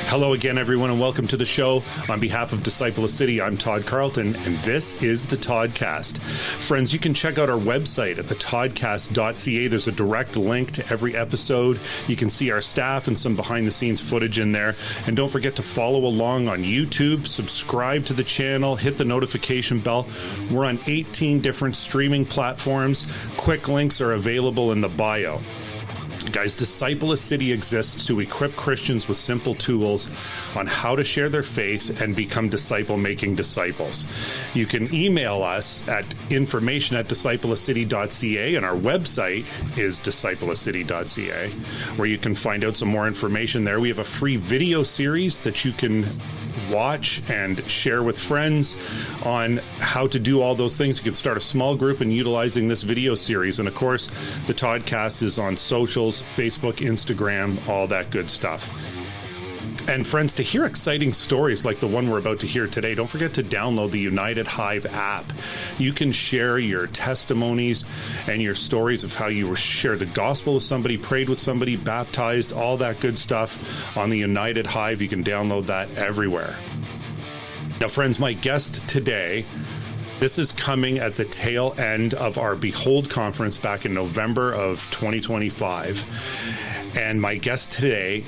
Hello again, everyone, and welcome to the show. On behalf of Disciple of City, I'm Todd Carlton, and this is the Toddcast. Friends, you can check out our website at thetodcast.ca. There's a direct link to every episode. You can see our staff and some behind-the-scenes footage in there. And don't forget to follow along on YouTube, subscribe to the channel, hit the notification bell. We're on 18 different streaming platforms. Quick links are available in the bio. Guys, Disciple of City exists to equip Christians with simple tools on how to share their faith and become disciple-making disciples. You can email us at information@discipleofcity.ca, and our website is discipleofcity.ca, where you can find out some more information there. We have a free video series that you can watch and share with friends on how to do all those things. You can start a small group in utilizing this video series. And of course, the Toddcast is on socials, Facebook, Instagram, all that good stuff. And friends, to hear exciting stories like the one we're about to hear today, don't forget to download the United Hive app. You can share your testimonies and your stories of how you shared the gospel with somebody, prayed with somebody, baptized, all that good stuff on the United Hive. You can download that everywhere. Now, friends, my guest today, this is coming at the tail end of our Behold conference back in November of 2025. And my guest today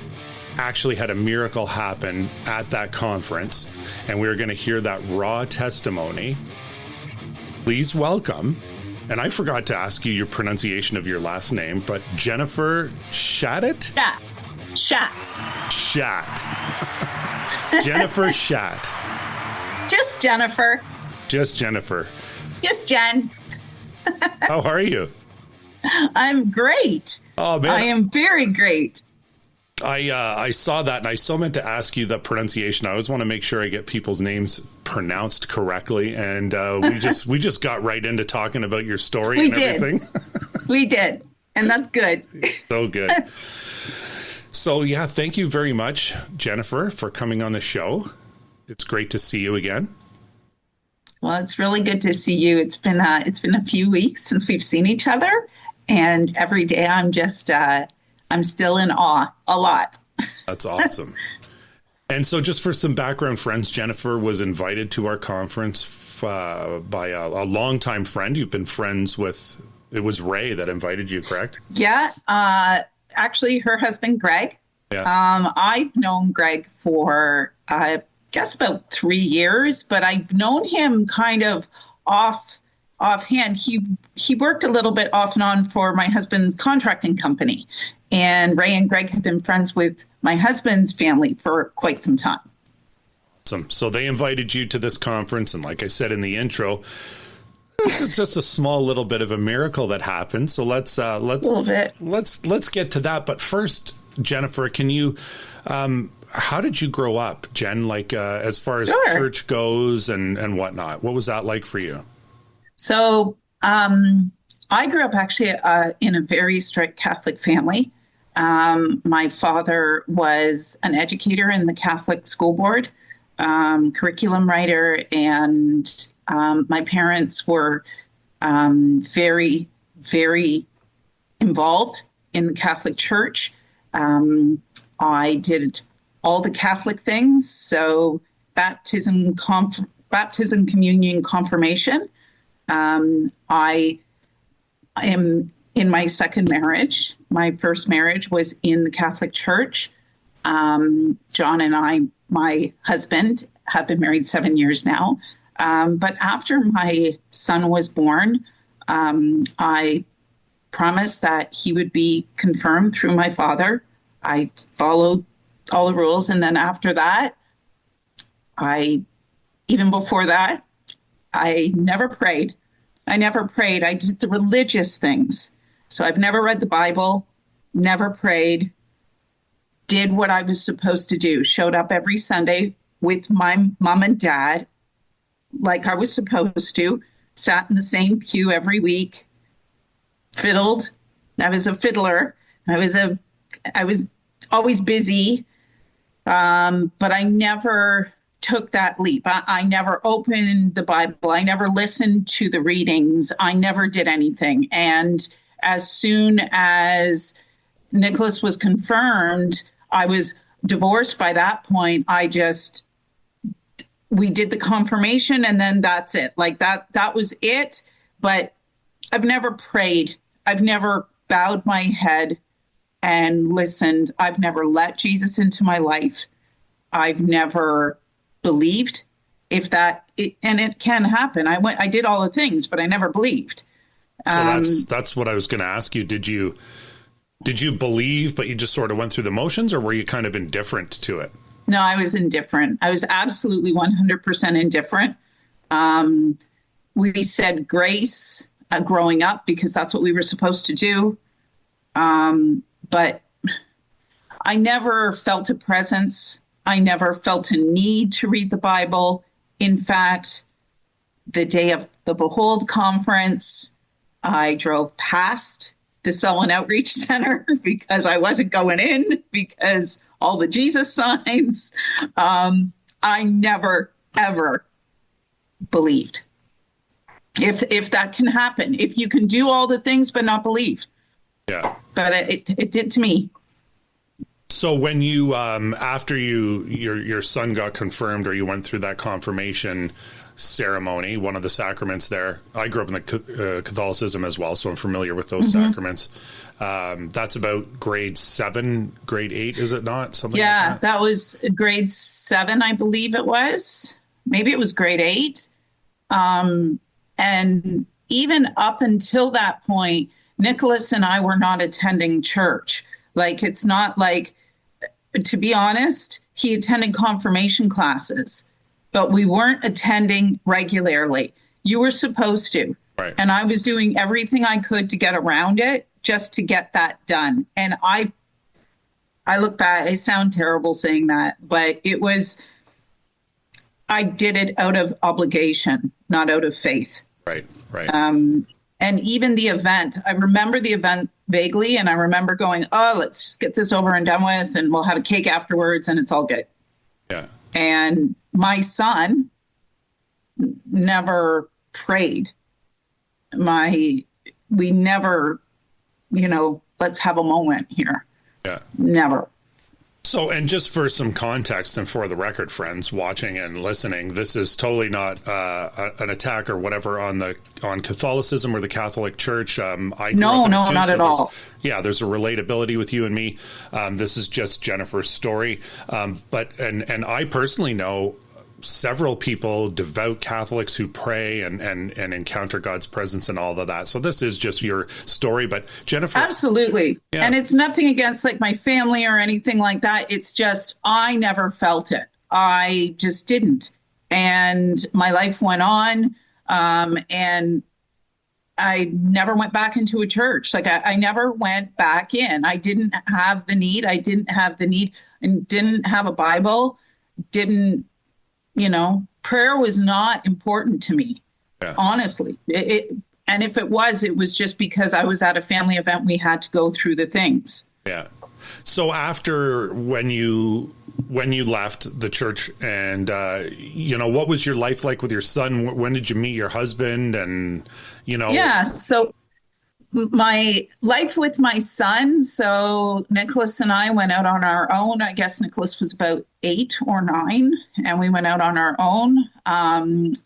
actually had a miracle happen at that conference, and we're going to hear that raw testimony. Please welcome, and I forgot to ask you your pronunciation of your last name, but Jennifer Schadt? Schadt. Jennifer Schadt. Just Jennifer. Just Jennifer. Just Jen. How are you? I'm great. Oh, man. I am very great. I saw that, and I so meant to ask you the pronunciation. I always want to make sure I get people's names pronounced correctly, and we just got right into talking about your story everything. We did, and that's good. So good. So, yeah, thank you very much, Jennifer, for coming on the show. It's great to see you again. Well, it's really good to see you. It's been a few weeks since we've seen each other, and every day I'm just I'm still in awe a lot. That's awesome. And so just for some background, friends, Jennifer was invited to our conference by a longtime friend. You've been friends with, it was Ray that invited you, correct? Yeah. Actually, her husband, Greg. Yeah. I've known Greg for, I guess, about 3 years, but I've known him kind of offhand. He worked a little bit off and on for my husband's contracting company. And Ray and Greg have been friends with my husband's family for quite some time. Awesome. So they invited you to this conference, and like I said in the intro, this is just a small little bit of a miracle that happened. So let's get to that. But first, Jennifer, can you how did you grow up, Jen? Like as far as church goes and whatnot, what was that like for you? So I grew up actually in a very strict Catholic family. My father was an educator in the Catholic school board, curriculum writer, and my parents were very, very involved in the Catholic Church. I did all the Catholic things, so baptism, communion, confirmation. I am in my second marriage. My first marriage was in the Catholic Church. John and I, my husband, have been married 7 years now. But after my son was born, I promised that he would be confirmed through my father. I followed all the rules. And then after that, even before that, I never prayed. I did the religious things. So I've never read the Bible, never prayed, did what I was supposed to do, showed up every Sunday with my mom and dad like I was supposed to, sat in the same pew every week, fiddled. I was a fiddler. I was always busy, but I never took that leap. I never opened the Bible. I never listened to the readings. I never did anything. And as soon as Nicholas was confirmed, I was divorced by that point. We did the confirmation and then that's it. Like that was it. But I've never prayed. I've never bowed my head and listened. I've never let Jesus into my life. I've never believed and it can happen. I did all the things, but I never believed. So that's what I was going to ask you. Did you believe, but you just sort of went through the motions, or were you kind of indifferent to it? No, I was indifferent. I was absolutely 100% indifferent. We said grace growing up because that's what we were supposed to do. But I never felt a presence. I never felt a need to read the Bible. In fact, the day of the Behold conference, I drove past the Selwyn Outreach Center because I wasn't going in because all the Jesus signs. I never, ever believed. If that can happen, if you can do all the things but not believe. Yeah. But it did to me. So when you, after your son got confirmed, or you went through that confirmation ceremony, one of the sacraments there, I grew up in the Catholicism as well, so I'm familiar with those sacraments. That's about grade 7, grade 8, is it not? Something Yeah, like that was grade 7, I believe it was. Maybe it was grade 8. And even up until that point, Nicholas and I were not attending church. Like, it's not like, to be honest, he attended confirmation classes, but we weren't attending regularly. You were supposed to. Right. And I was doing everything I could to get around it just to get that done. And I look back, I sound terrible saying that, but I did it out of obligation, not out of faith. Right. And even the event, I remember the event vaguely, and I remember going, oh, let's just get this over and done with, and we'll have a cake afterwards, and it's all good. Yeah. And my son never prayed. We never, let's have a moment here. Yeah. Never. So, and just for some context and for the record, friends watching and listening, this is totally not an attack or whatever on Catholicism or the Catholic Church. No, not at all. Yeah, there's a relatability with you and me. This is just Jennifer's story. But I personally know several people, devout Catholics, who pray and encounter God's presence and all of that. So this is just your story. But Jennifer. Absolutely. Yeah. And it's nothing against like my family or anything like that. It's just, I never felt it. I just didn't. And my life went on. And I never went back into a church. Like I never went back in. I didn't have the need. And didn't have a Bible. Prayer was not important to me, honestly. And if it was just because I was at a family event, we had to go through the things. Yeah. So after when you left the church and, what was your life like with your son? When did you meet your husband? And, Yeah. So my life with my son. So Nicholas and I went out on our own. I guess Nicholas was about 8 or 9, and we went out on our own.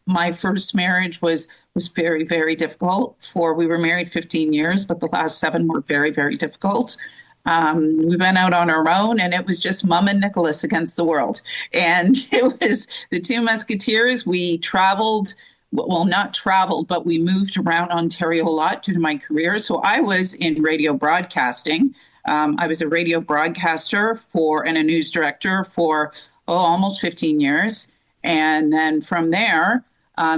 My first marriage was very, very difficult. We were married 15 years, but the last 7 were very, very difficult. We went out on our own, and it was just Mom and Nicholas against the world. And it was the 2 Musketeers. We traveled. Well, not traveled, but we moved around Ontario a lot due to my career. So I was in radio broadcasting. I was a radio broadcaster and a news director for almost 15 years. And then from there,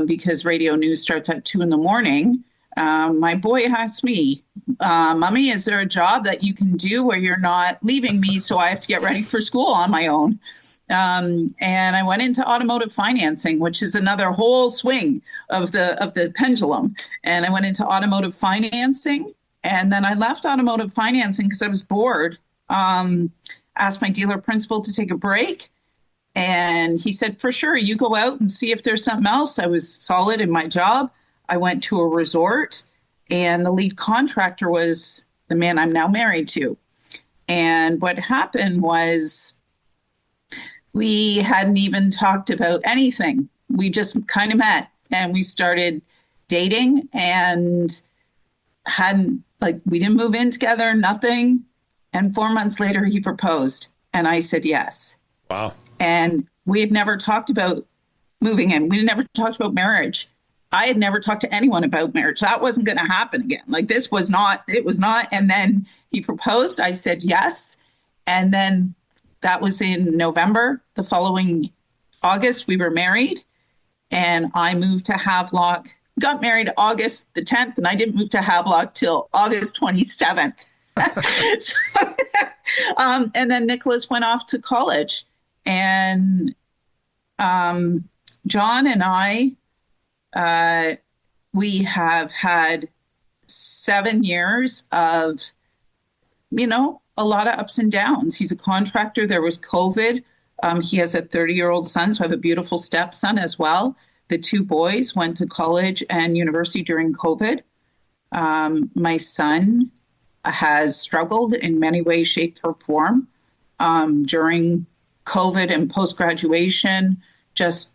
because radio news starts at 2 a.m, my boy asked me, Mommy, is there a job that you can do where you're not leaving me so I have to get ready for school on my own? And I went into automotive financing, which is another whole swing of the pendulum. And I went into automotive financing, and then I left automotive financing because I was bored. Asked my dealer principal to take a break, and he said, for sure, you go out and see if there's something else. I was solid in my job. I went to a resort, and the lead contractor was the man I'm now married to. And what happened was, We hadn't even talked about anything. We just kind of met and we started dating and hadn't, like, we didn't move in together, nothing. And 4 months later, he proposed and I said yes. Wow. And we had never talked about moving in. We had never talked about marriage. I had never talked to anyone about marriage. That wasn't going to happen again. Like, this was not, it was not. And then he proposed. I said yes. And then that was in November. The following August, we were married. And I moved to Havelock, got married August the 10th, and I didn't move to Havelock till August 27th. And then Nicholas went off to college. And John and I, we have had 7 years of, a lot of ups and downs. He's a contractor. There was COVID. He has a 30-year-old son, so I have a beautiful stepson as well. The 2 boys went to college and university during COVID. My son has struggled in many ways, shape, or form during COVID and post-graduation, just,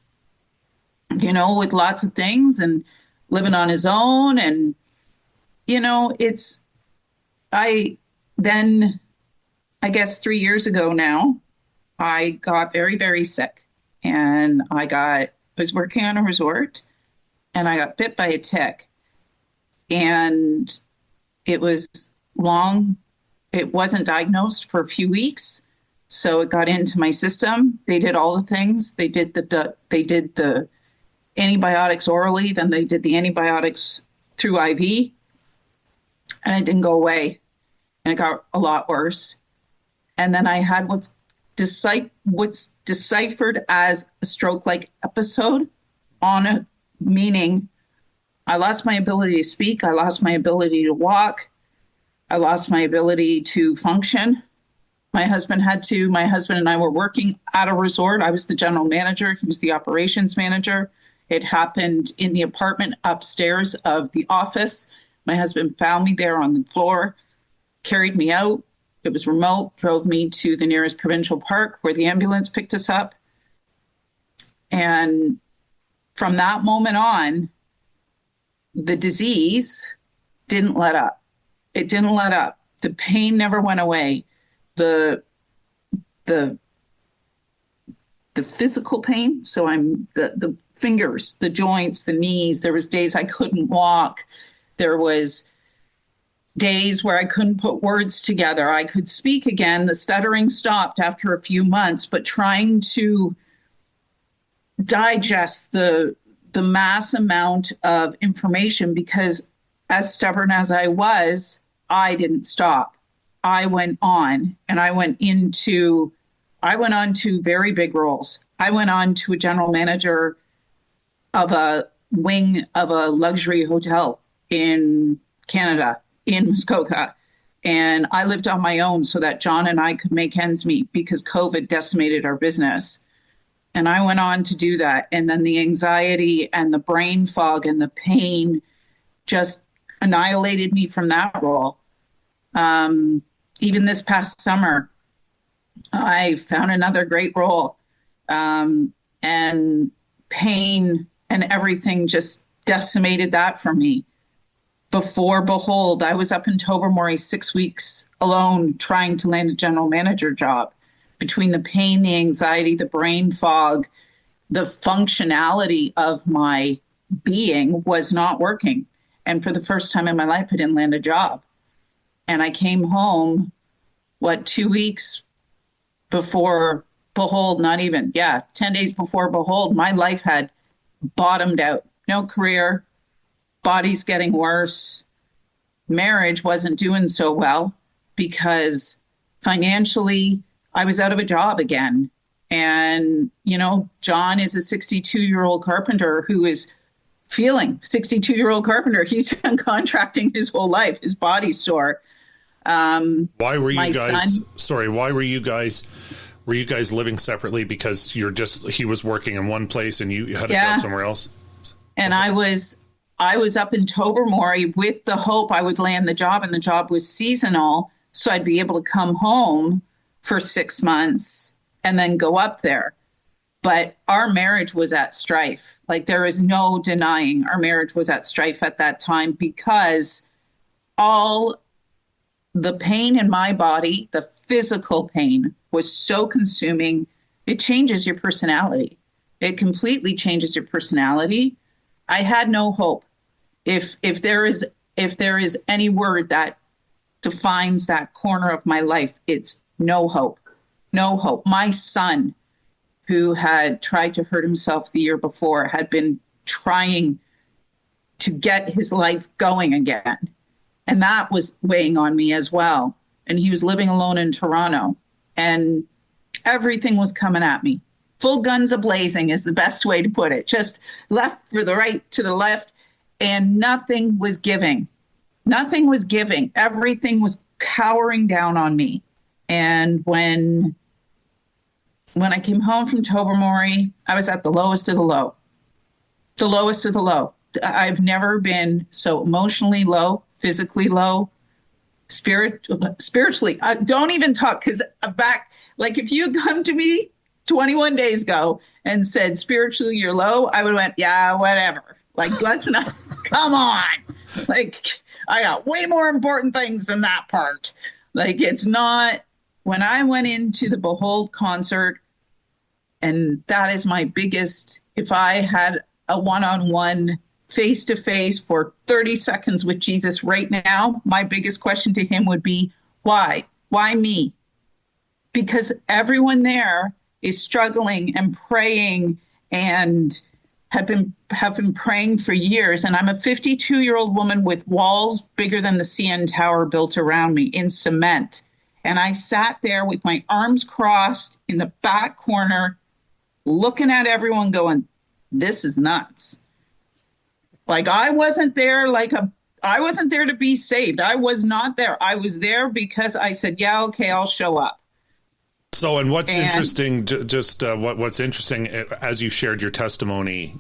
with lots of things and living on his own. And, I guess 3 years ago now, I got very, very sick, and I was working on a resort and I got bit by a tick, and it was long. It wasn't diagnosed for a few weeks. So it got into my system. They did all the things. They did the antibiotics orally, then they did the antibiotics through IV, and it didn't go away. And it got a lot worse. And then I had what's deciphered as a stroke-like episode meaning I lost my ability to speak, I lost my ability to walk, I lost my ability to function. My husband and I were working at a resort. I was the general manager. He was the operations manager. It happened in the apartment upstairs of the office. My husband found me there on the floor, carried me out. It was remote, drove me to the nearest provincial park where the ambulance picked us up. And from that moment on, the disease didn't let up. It didn't let up. The pain never went away. The physical pain. So the fingers, the joints, the knees. There was days I couldn't walk. There was days where I couldn't put words together. I could speak again. The stuttering stopped after a few months, but trying to digest the mass amount of information, because as stubborn as I was, I didn't stop. I went on, and I went on to very big roles. I went on to a general manager of a wing of a luxury hotel in Canada, in Muskoka. And I lived on my own so that John and I could make ends meet because COVID decimated our business. And I went on to do that. And then the anxiety and the brain fog and the pain just annihilated me from that role. Even this past summer, I found another great role, and pain and everything just decimated that for me. Before Behold, I was up in Tobermory 6 weeks alone trying to land a general manager job. Between the pain, the anxiety, the brain fog, the functionality of my being was not working. And for the first time in my life, I didn't land a job. And I came home, 2 weeks before Behold, 10 days before Behold, my life had bottomed out. No career, body's getting worse. Marriage wasn't doing so well because financially I was out of a job again. And, John is a 62-year-old carpenter who is feeling 62-year-old carpenter. He's been contracting his whole life. His body's sore. Why were you guys living separately? Because he was working in one place and you had a job somewhere else? And I was up in Tobermory with the hope I would land the job, and the job was seasonal. So I'd be able to come home for 6 months and then go up there. But our marriage was at strife. Like, there is no denying our marriage was at strife at that time, because all the pain in my body, the physical pain, was so consuming. It changes your personality. It completely changes your personality. I had no hope. If there is any word that defines that corner of my life, it's no hope. No hope. My son, who had tried to hurt himself the year before, had been trying to get his life going again. And that was weighing on me as well. And he was living alone in Toronto. And everything was coming at me. Full guns a-blazing is the best way to put it. Just left for the right to the left. And nothing was giving. Nothing was giving. Everything was cowering down on me. And when I came home from Tobermory, I was at the lowest of the low. The lowest of the low. I've never been so emotionally low, physically low, spiritually. Don't even talk, because back, like, if you had come to me 21 days ago and said, spiritually, you're low, I would have went, yeah, whatever. Like, let's not, come on. Like, I got way more important things than that part. Like, it's not, when I went into the Behold concert, and that is my biggest, if I had a one-on-one face-to-face for 30 seconds with Jesus right now, my biggest question to him would be, why? Why me? Because everyone there is struggling and praying and have been praying for years. And I'm a 52-year-old woman with walls bigger than the CN Tower built around me in cement. And I sat there with my arms crossed in the back corner, looking at everyone going, this is nuts. Like, I wasn't there I wasn't there to be saved. I was not there. I was there because I said, yeah, okay, I'll show up. So, and what's interesting, what's interesting as you shared your testimony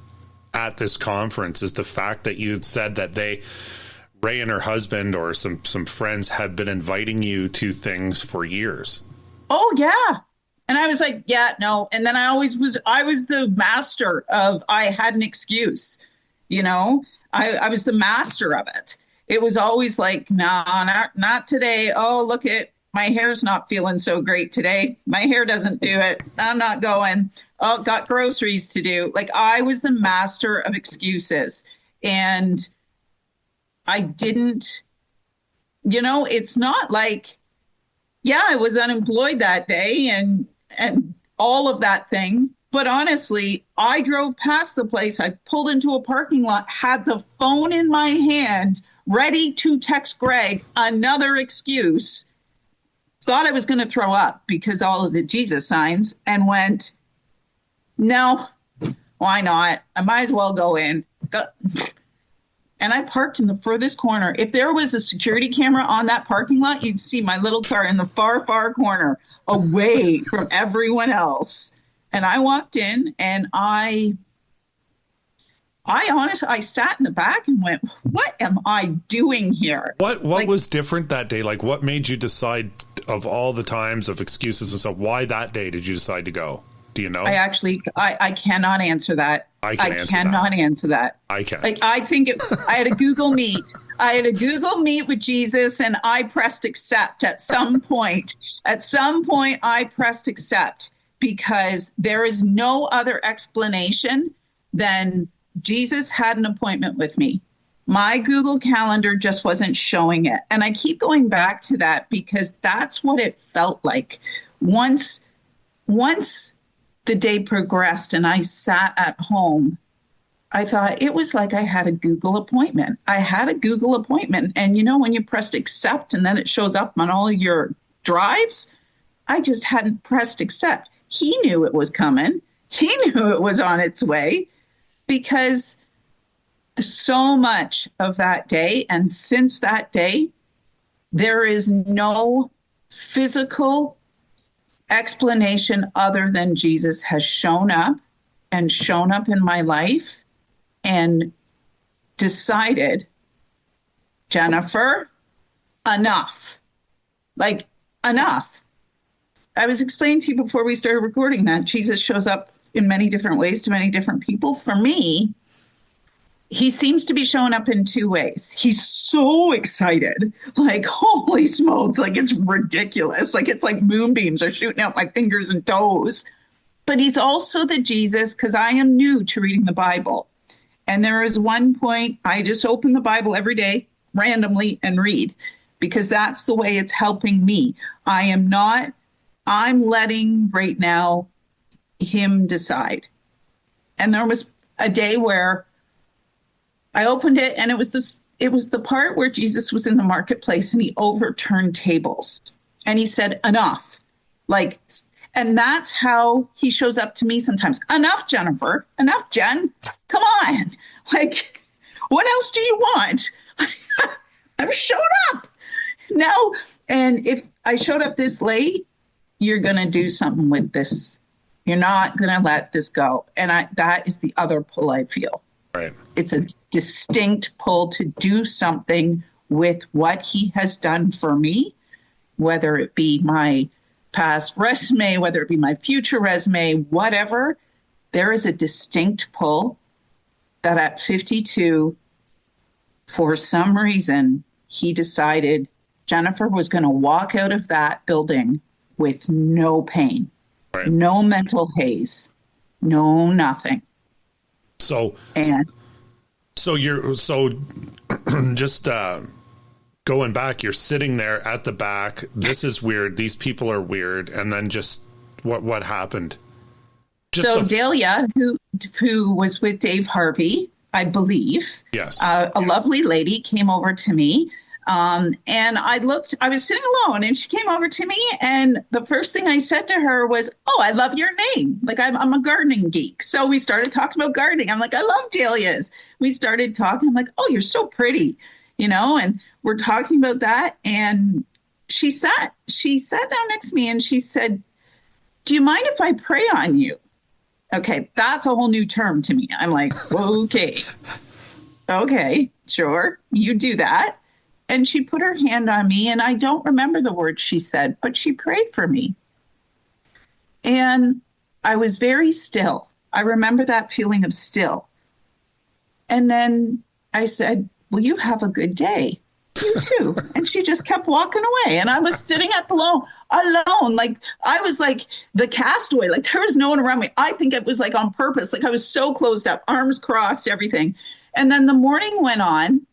at this conference is the fact that you had said that Ray and her husband or some friends had been inviting you to things for years. Oh, yeah. And I was like, yeah, no. And then I was the master of, I had an excuse, you know, I was the master of it. It was always like, no, not today. Oh, look at, my hair's not feeling so great today. My hair doesn't do it. I'm not going. Oh, got groceries to do. Like, I was the master of excuses. And I didn't, you know, it's not like, yeah, I was unemployed that day and all of that thing. But honestly, I drove past the place. I pulled into a parking lot, had the phone in my hand, ready to text Greg another excuse. Thought I was going to throw up because all of the Jesus signs, and went, no, why not? I might as well go in. And I parked in the furthest corner. If there was a security camera on that parking lot, you'd see my little car in the far, far corner, away from everyone else. And I walked in, and I honestly, I sat in the back and went, what am I doing here? What was different that day? Like, what made you decide, of all the times of excuses and stuff, why that day did you decide to go? Do you know? I cannot answer that. I cannot answer that. I can. Like, I think I had a Google Meet. I had a Google Meet with Jesus, and I pressed accept at some point. At some point, I pressed accept, because there is no other explanation than Jesus had an appointment with me. My Google Calendar just wasn't showing it. And I keep going back to that because that's what it felt like. Once the day progressed and I sat at home, I thought it was like I had a Google appointment. I had a Google appointment. And you know, when you pressed accept and then it shows up on all your drives, I just hadn't pressed accept. He knew it was coming. He knew it was on its way, because so much of that day, and since that day, there is no physical explanation other than Jesus has shown up in my life and decided, Jennifer, enough. Like, enough. I was explaining to you before we started recording that Jesus shows up in many different ways to many different people. For me, he seems to be showing up in two ways. He's so excited, like, holy smokes, like it's ridiculous. Like it's like moonbeams are shooting out my fingers and toes. But he's also the Jesus, because I am new to reading the Bible. And there is one point I just open the Bible every day randomly and read, because that's the way it's helping me. I'm letting right now him decide. And there was a day where I opened it, and it was the part where Jesus was in the marketplace and he overturned tables and he said, enough. And that's how he shows up to me sometimes. Enough, Jennifer. Enough, Jen. Come on. Like, what else do you want? I've showed up now. And if I showed up this late, you're going to do something with this. You're not going to let this go. And that is the other pull I feel. Right. It's a distinct pull to do something with what he has done for me, whether it be my past resume, whether it be my future resume, whatever. There is a distinct pull that at 52, for some reason, he decided Jennifer was going to walk out of that building with no pain, right, no mental haze, no nothing. So just going back, you're sitting there at the back. This is weird. These people are weird. And then just what happened? Dahlia, who was with Dave Harvey, I believe. Yes. A lovely lady came over to me. And I was sitting alone, and she came over to me, and the first thing I said to her was, "Oh, I love your name. Like I'm a gardening geek." So we started talking about gardening. I'm like, "I love dahlias." We started talking. I'm like, "Oh, you're so pretty," and we're talking about that. And she sat down next to me, and she said, "Do you mind if I pray on you?" Okay, that's a whole new term to me. I'm like, okay, sure, you do that. And she put her hand on me, and I don't remember the words she said, but she prayed for me. And I was very still. I remember that feeling of still. And then I said, "Well, you have a good day." "You too." And she just kept walking away. And I was sitting alone. Like I was like the castaway. Like there was no one around me. I think it was like on purpose. Like I was so closed up, arms crossed, everything. And then the morning went on.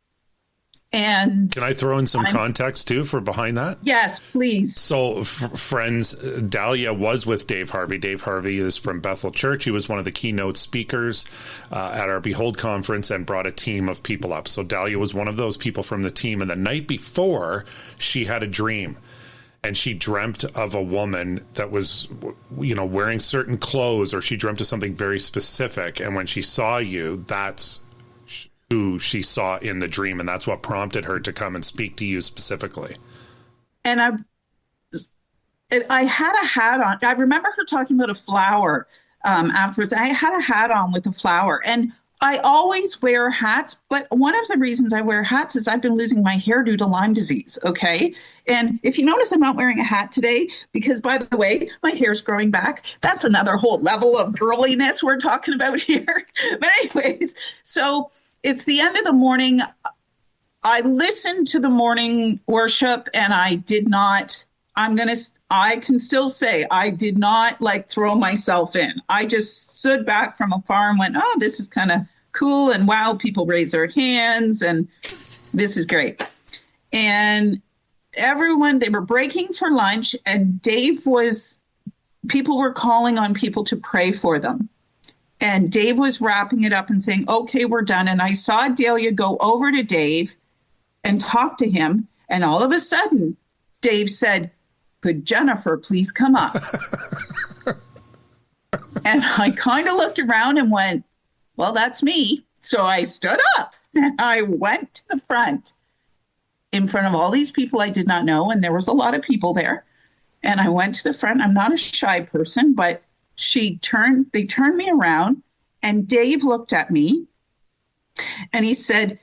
And can I throw in some context too for behind that? Yes, please. So friends, Dahlia was with Dave Harvey. Dave Harvey is from Bethel Church. He was one of the keynote speakers at our Behold conference and brought a team of people up. So Dahlia was one of those people from the team. And the night before, she had a dream. And she dreamt of a woman that was, wearing certain clothes, or she dreamt of something very specific. And when she saw you, that's who she saw in the dream, and that's what prompted her to come and speak to you specifically. And I had a hat on. I remember her talking about a flower afterwards. I had a hat on with a flower, and I always wear hats, but one of the reasons I wear hats is I've been losing my hair due to Lyme disease, okay? And if you notice, I'm not wearing a hat today because, by the way, my hair's growing back. That's another whole level of girliness we're talking about here. But anyways, so it's the end of the morning. I listened to the morning worship, and I can still say I did not throw myself in. I just stood back from afar and went, "Oh, this is kind of cool." And wow, people raise their hands, and this is great. And everyone, they were breaking for lunch, and people were calling on people to pray for them. And Dave was wrapping it up and saying, "Okay, we're done." And I saw Dahlia go over to Dave and talk to him. And all of a sudden, Dave said, "Could Jennifer please come up?" And I kind of looked around and went, "Well, that's me." So I stood up and I went to the front in front of all these people I did not know. And there was a lot of people there. And I went to the front. I'm not a shy person, but they turned me around, and Dave looked at me and he said,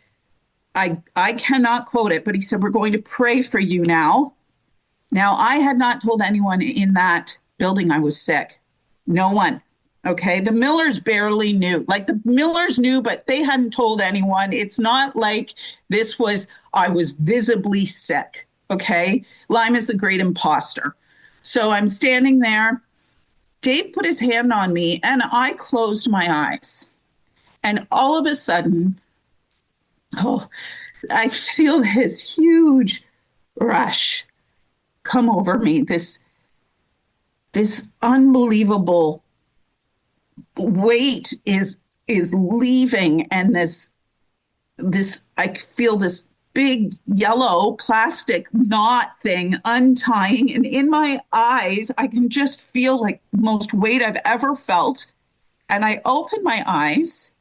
I cannot quote it, but he said, "We're going to pray for you now." Now, I had not told anyone in that building I was sick. No one. Okay. The Millers barely knew. Like the Millers knew, but they hadn't told anyone. It's not like I was visibly sick. Okay. Lyme is the great imposter. So I'm standing there. Dave put his hand on me and I closed my eyes. And all of a sudden, I feel this huge rush come over me, this unbelievable weight is leaving, and this I feel this big yellow plastic knot thing untying, and in my eyes I can just feel like the most weight I've ever felt. And I opened my eyes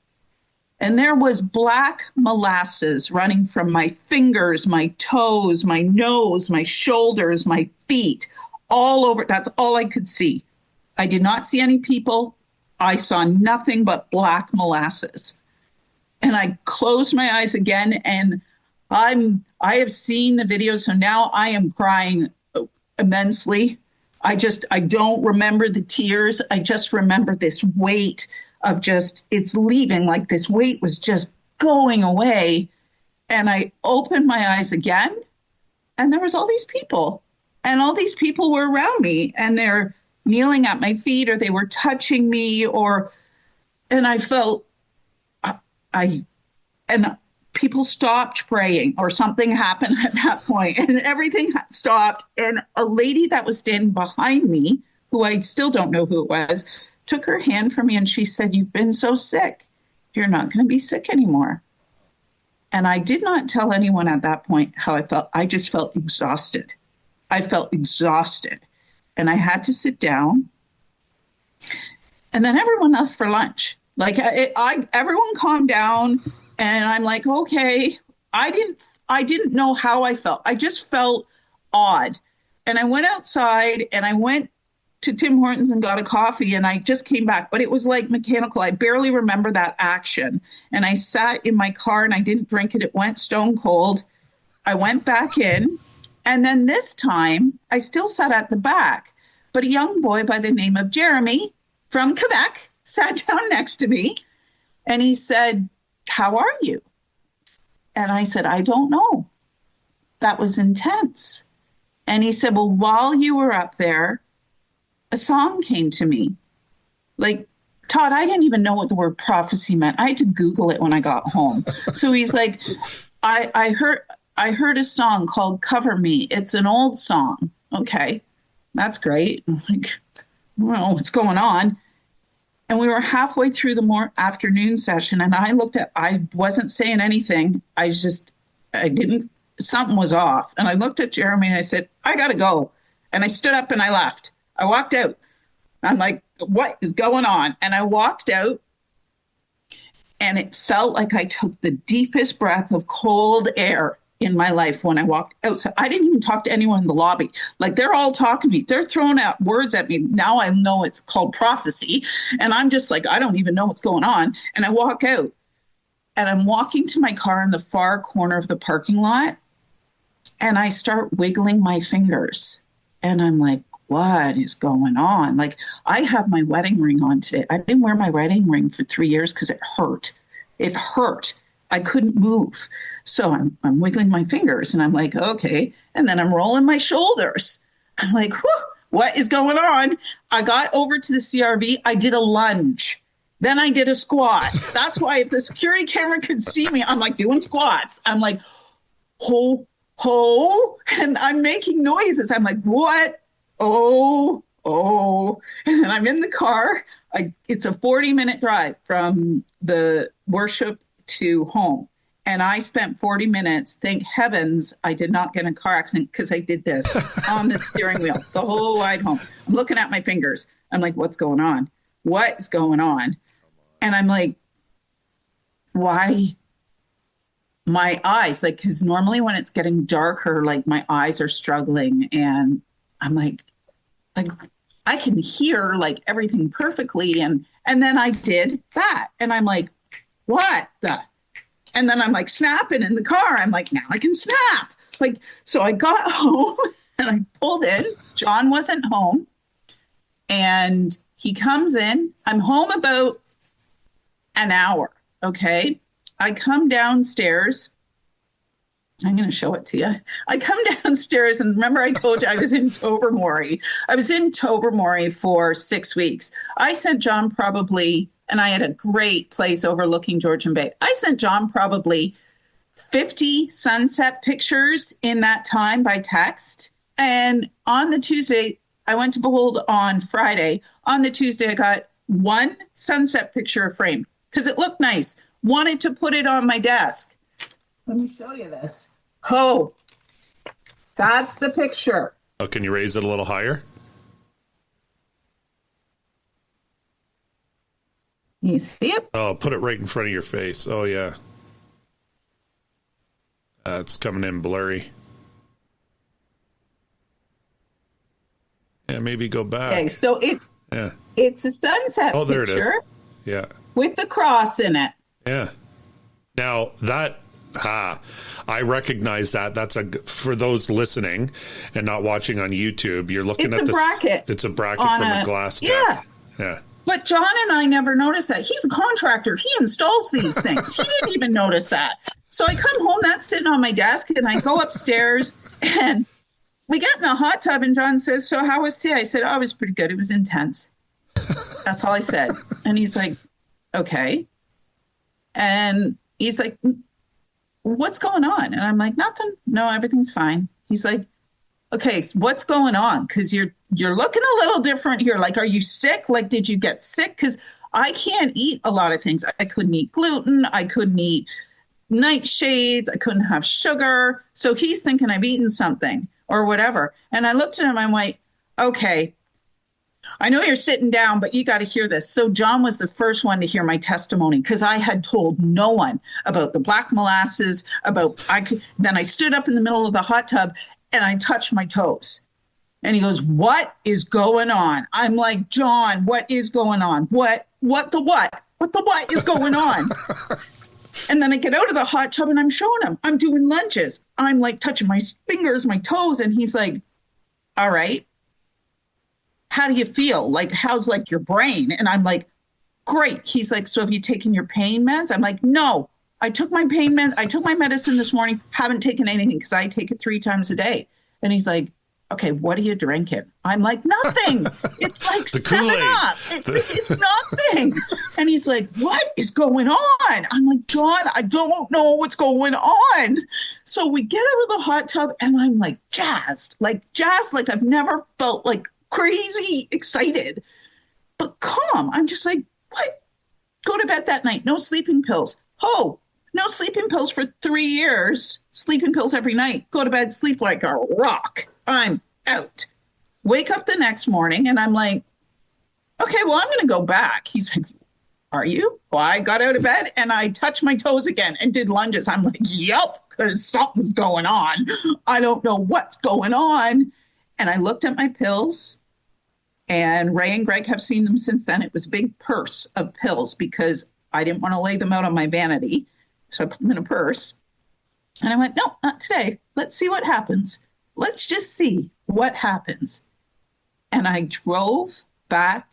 and there was black molasses running from my fingers, my toes, my nose, my shoulders, my feet, all over. That's all I could see. I did not see any people. I saw nothing but black molasses. And I closed my eyes again, and I have seen the video, so now I am crying immensely. I don't remember the tears. I just remember this weight of it's leaving, like this weight was just going away. And I opened my eyes again, and there was all these people, and all these people were around me, and they're kneeling at my feet, or they were touching me, and I felt, and people stopped praying, or something happened at that point, and everything stopped. And a lady that was standing behind me, who I still don't know who it was, took her hand from me and she said, "You've been so sick. You're not going to be sick anymore." And I did not tell anyone at that point how I felt. I just felt exhausted. I felt exhausted. And I had to sit down. And then everyone left for lunch. Like everyone calmed down. And I'm like, okay. I didn't know how I felt. I just felt odd. And I went outside and I went to Tim Hortons and got a coffee, and I just came back, but it was like mechanical. I barely remember that action. And I sat in my car and I didn't drink it. It went stone cold. I went back in, and then this time I still sat at the back, but a young boy by the name of Jeremy from Quebec sat down next to me, and he said, "How are you?" And I said, "I don't know. That was intense." And he said, "Well, while you were up there, a song came to me." Like, Todd, I didn't even know what the word prophecy meant. I had to Google it when I got home. So he's like, I heard a song called "Cover Me." It's an old song. Okay, that's great. I'm like, well, what's going on? And we were halfway through the afternoon session, and I wasn't saying anything. Something was off. And I looked at Jeremy and I said, "I got to go." And I stood up and I left. I walked out. I'm like, what is going on? And I walked out, and it felt like I took the deepest breath of cold air in my life when I walked outside. I didn't even talk to anyone in the lobby. Like, they're all talking to me. They're throwing out words at me. Now I know it's called prophecy. And I'm just like, I don't even know what's going on. And I walk out, and I'm walking to my car in the far corner of the parking lot, and I start wiggling my fingers. And I'm like, what is going on? Like, I have my wedding ring on today. I didn't wear my wedding ring for 3 years because it hurt. It hurt. I couldn't move. So I'm wiggling my fingers, and I'm like, okay. And then I'm rolling my shoulders. I'm like, whew, what is going on? I got over to the CRV. I did a lunge. Then I did a squat. That's why if the security camera could see me, I'm like doing squats. I'm like, ho, ho. And I'm making noises. I'm like, what? Oh. And then I'm in the car. It's a 40-minute drive from the worship to home. And I spent 40 minutes, thank heavens I did not get in a car accident, because I did this on the steering wheel the whole ride home. I'm looking at my fingers. I'm like, what's going on? What's going on? And I'm like, why? My eyes, like, because normally when it's getting darker, like, my eyes are struggling. And I'm like I can hear like everything perfectly. And then I did that. And I'm like, what the? And then I'm like snapping in the car. I'm like, now I can snap. Like, so I got home And I pulled in. John wasn't home. And he comes in. I'm home about an hour. Okay. I come downstairs. I'm going to show it to you. I come downstairs, and remember I told you I was in Tobermory. I was in Tobermory for 6 weeks. I sent John probably, and I had a great place overlooking Georgian Bay. I sent John probably 50 sunset pictures in that time by text. And on the Tuesday, I went to Behold on Friday. On the Tuesday, I got one sunset picture framed because it looked nice. Wanted to put it on my desk. Let me show you this. Oh, that's the picture. Oh, can you raise it a little higher? You see it? Oh, put it right in front of your face. Oh, yeah. It's coming in blurry. Yeah, maybe go back. Okay, so it's a sunset there picture. It is. Yeah. With the cross in it. Yeah. Now that I recognize that. That's for those listening and not watching on YouTube. You're looking at this bracket. It's a bracket from a glass deck. Yeah. Yeah. But John and I never noticed that. He's a contractor. He installs these things. He didn't even notice that. So I come home, that's sitting on my desk, and I go upstairs, and we get in the hot tub, and John says, "So how was today?" I said, "Oh, it was pretty good. It was intense." That's all I said. And he's like, "Okay." And he's like, "What's going on?" And I'm like, "Nothing. No, everything's fine." He's like, "Okay, so what's going on? Because you're looking a little different here. Like, are you sick? Like, did you get sick? Because I can't eat a lot of things. I couldn't eat gluten. I couldn't eat nightshades. I couldn't have sugar." So he's thinking I've eaten something or whatever. And I looked at him. I'm like, "Okay, I know you're sitting down, but you got to hear this." So John was the first one to hear my testimony because I had told no one about the black molasses, then I stood up in the middle of the hot tub and I touched my toes. And he goes, "What is going on?" I'm like, "John, what is going on? What the what is going on?" And then I get out of the hot tub and I'm showing him. I'm doing lunges. I'm like touching my fingers, my toes. And he's like, "All right. How do you feel? Like, how's like your brain?" And I'm like, "Great." He's like, "So have you taken your pain meds?" I'm like, "No, I took my pain meds. I took my medicine this morning. Haven't taken anything because I take it 3 times a day." And he's like, "Okay, what are you drinking?" I'm like, "Nothing. It's like the 7-Up. It's nothing." And he's like, "What is going on?" I'm like, "God, I don't know what's going on." So we get out of the hot tub and I'm like jazzed, like I've never felt like crazy excited, but calm. I'm just like, what? Go to bed that night. No sleeping pills. Oh, no sleeping pills for 3 years. Sleeping pills every night. Go to bed, sleep like a rock. I'm out. Wake up the next morning and I'm like, "Okay, well, I'm going to go back." He's like, "Are you?" Well, I got out of bed and I touched my toes again and did lunges. I'm like, "Yep, because something's going on. I don't know what's going on." And I looked at my pills. And Ray and Greg have seen them since then. It was a big purse of pills because I didn't want to lay them out on my vanity. So I put them in a purse. And I went, "No, not today. Let's see what happens. Let's just see what happens." And I drove back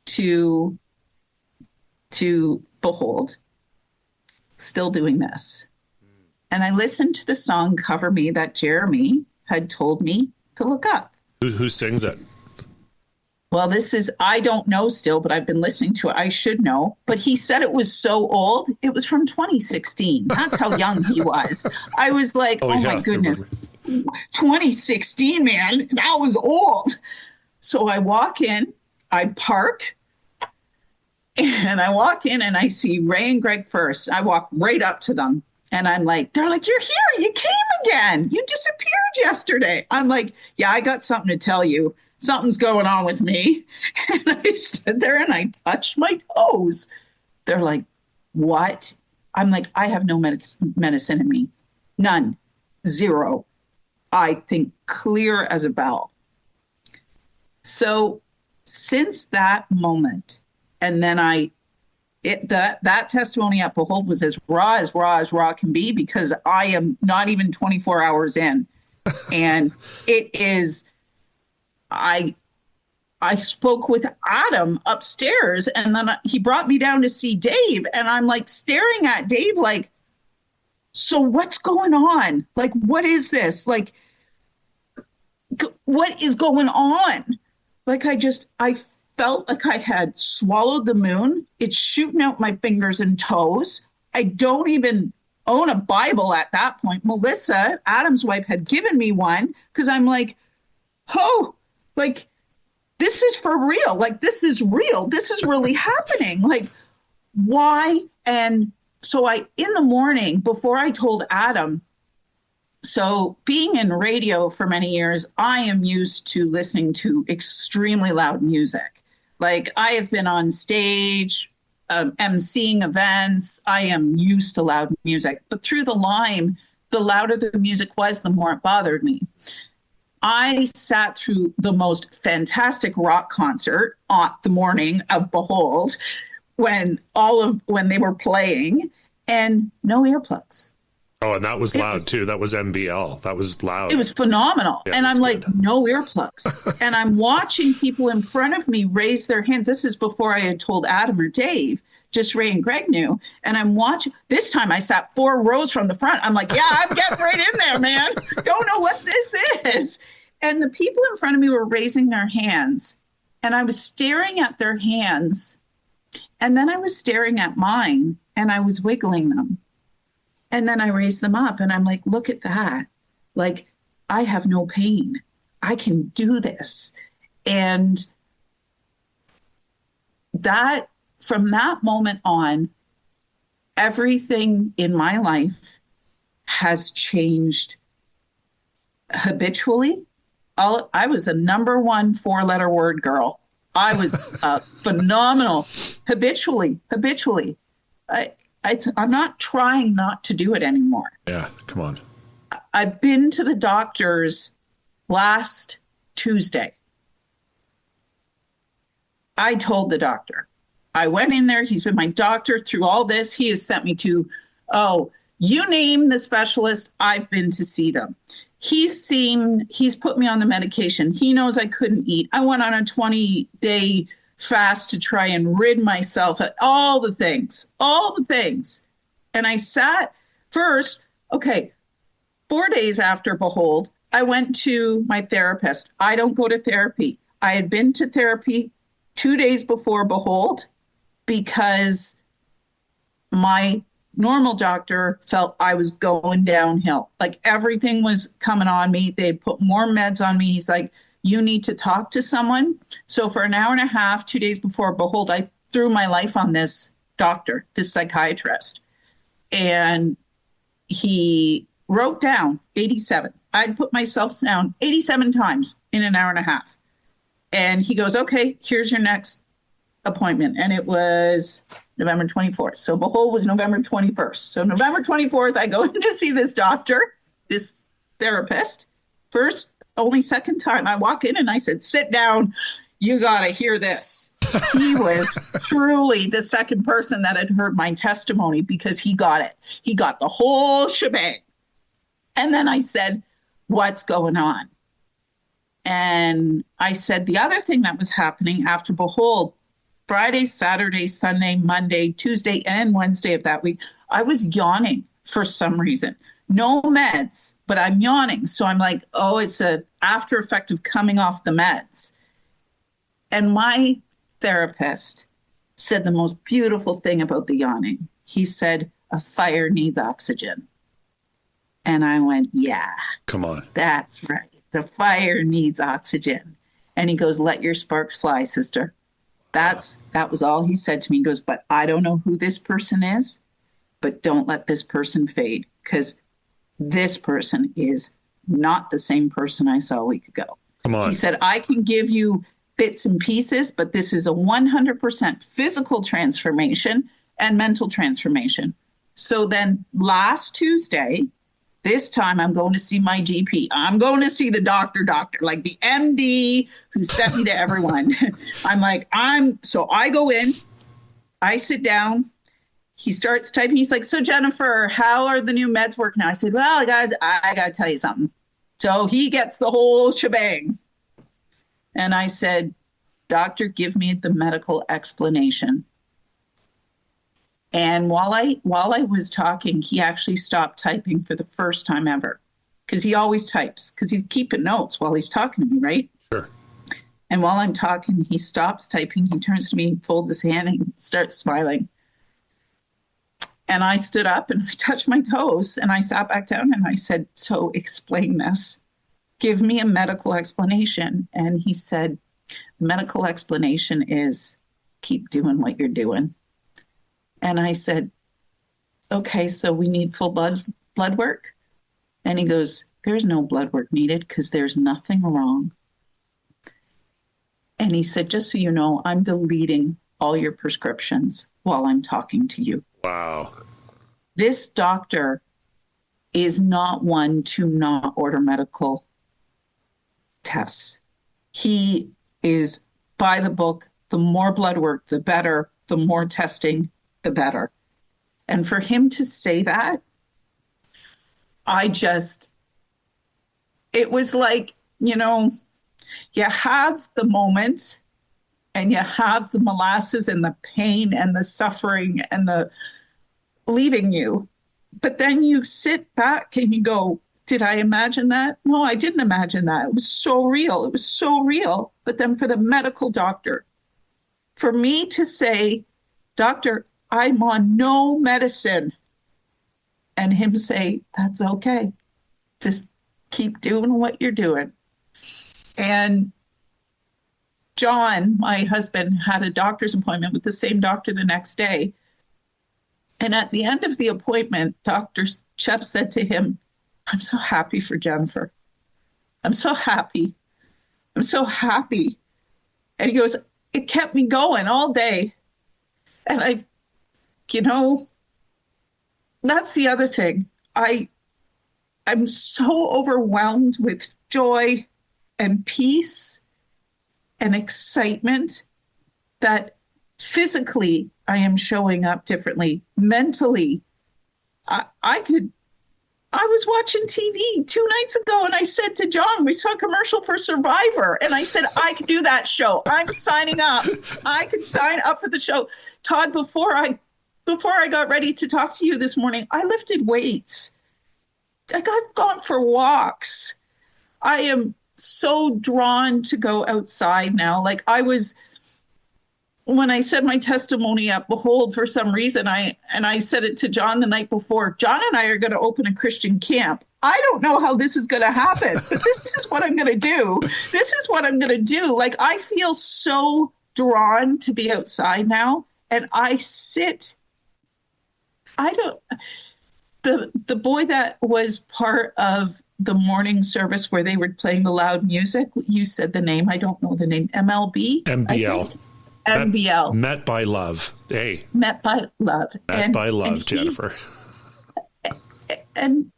to Behold, still doing this. And I listened to the song "Cover Me" that Jeremy had told me to look up. Who sings it? Well, this is, I don't know still, but I've been listening to it. I should know. But he said it was so old. It was from 2016. That's how young he was. I was like, oh yeah, my goodness. 2016, man. That was old. So I walk in, I park, and I walk in and I see Ray and Greg first. I walk right up to them. And I'm like, they're like, "You're here. You came again. You disappeared yesterday." I'm like, "Yeah, I got something to tell you. Something's going on with me." And I stood there and I touched my toes. They're like, "What?" I'm like, "I have no medicine in me. None. Zero. I think clear as a bell." So since that moment, and then that testimony at Behold was as raw can be because I am not even 24 hours in. And it is, I spoke with Adam upstairs, and then he brought me down to see Dave, and I'm like staring at Dave like, so what's going on? Like, what is this? Like, what is going on? Like, I felt like I had swallowed the moon. It's shooting out my fingers and toes. I don't even own a Bible at that point. Melissa, Adam's wife, had given me one because I'm like, oh, like, this is for real. Like, this is real. This is really happening. Like, why? And so in the morning, before I told Adam, so being in radio for many years, I am used to listening to extremely loud music. Like, I have been on stage, emceeing events. I am used to loud music. But through the Lyme, the louder the music was, the more it bothered me. I sat through the most fantastic rock concert on the morning of Behold when they were playing, and no earplugs. Oh, and that was loud too. That was MBL. That was loud. It was phenomenal. Yeah, and I'm good. like, no earplugs. And I'm watching people in front of me raise their hands. This is before I had told Adam or Dave. Just Ray and Greg knew. And I'm watching. This time I sat 4 rows from the front. I'm like, yeah, I'm getting right in there, man. Don't know what this is. And the people in front of me were raising their hands. And I was staring at their hands. And then I was staring at mine, and I was wiggling them. And then I raised them up, and I'm like, look at that. Like, I have no pain. I can do this. And that, from that moment on, everything in my life has changed habitually. I was a number 1 4-letter word girl. I was phenomenal habitually. I'm not trying not to do it anymore. Yeah, come on. I've been to the doctor's last Tuesday. I told the doctor. I went in there. He's been my doctor through all this. He has sent me to, you name the specialist, I've been to see them. He's put me on the medication. He knows I couldn't eat. I went on a 20-day fast to try and rid myself of all the things. And I sat first, 4 days after Behold, I went to my therapist. I don't go to therapy. I had been to therapy 2 days before Behold because my normal doctor felt I was going downhill. Like, everything was coming on me. They put more meds on me. He's like, you need to talk to someone. So for an hour and a half, 2 days before Behold, I threw my life on this doctor, this psychiatrist. And he wrote down 87. I'd put myself down 87 times in an hour and a half. And he goes, okay, here's your next appointment. And it was November 24th. So Behold was November 21st. So November 24th, I go in to see this doctor, this therapist. Second time I walk in and I said, sit down. You got to hear this. He was truly the second person that had heard my testimony because he got it. He got the whole shebang. And then I said, what's going on? And I said, the other thing that was happening after Behold, Friday, Saturday, Sunday, Monday, Tuesday, and Wednesday of that week, I was yawning for some reason. No meds, but I'm yawning. So I'm like, it's an after effect of coming off the meds. And my therapist said the most beautiful thing about the yawning. He said, a fire needs oxygen. And I went, yeah. Come on. That's right. The fire needs oxygen. And he goes, let your sparks fly, sister. That was all he said to me. He goes, but I don't know who this person is, but don't let this person fade, because this person is not the same person I saw a week ago. Come on. He said, I can give you bits and pieces, but this is a 100% physical transformation and mental transformation. So then last Tuesday, this time I'm going to see my GP. I'm going to see the doctor, like the MD who sent me to everyone. So I go in, I sit down. He starts typing. He's like, so Jennifer, how are the new meds working now? I said, well, I got to tell you something. So he gets the whole shebang. And I said, doctor, give me the medical explanation. And while I was talking, he actually stopped typing for the first time ever, because he always types, because he's keeping notes while he's talking to me, right? Sure. And while I'm talking, he stops typing. He turns to me, folds his hand, and starts smiling. And I stood up and I touched my toes and I sat back down and I said, so explain this. Give me a medical explanation. And he said, medical explanation is keep doing what you're doing. And I said, okay, so we need full blood work? And he goes, there's no blood work needed because there's nothing wrong. And he said, just so you know, I'm deleting all your prescriptions while I'm talking to you. Wow. This doctor is not one to not order medical tests. He is by the book. The more blood work, the better. The more testing, the better. And for him to say that, it was like, you have the moment and you have the molasses and the pain and the suffering and the leaving you. But then you sit back and you go, did I imagine that? No, I didn't imagine that. It was so real. It was so real. But then for the medical doctor, for me to say, doctor, I'm on no medicine, and him say, that's okay. Just keep doing what you're doing. And John, my husband, had a doctor's appointment with the same doctor the next day. And at the end of the appointment, Dr. Shep said to him, I'm so happy for Jennifer. I'm so happy. I'm so happy. And he goes, it kept me going all day. And that's the other thing. I'm so overwhelmed with joy and peace and excitement that physically I am showing up differently. Mentally, I was watching TV 2 nights ago and I said to John, we saw a commercial for Survivor. And I said, I could do that show. I'm signing up. I could sign up for the show. Todd, before I got ready to talk to you this morning, I lifted weights. I got gone for walks. I am so drawn to go outside now. Like when I said my testimony at Behold, for some reason, I said it to John the night before, John and I are going to open a Christian camp. I don't know how this is going to happen, but this is what I'm going to do. This is what I'm going to do. Like, I feel so drawn to be outside now. And the boy that was part of the morning service where they were playing the loud music, you said the name, I don't know the name, MBL. MBL. Met by love. Hey. Met by love. Met by love, Jennifer. And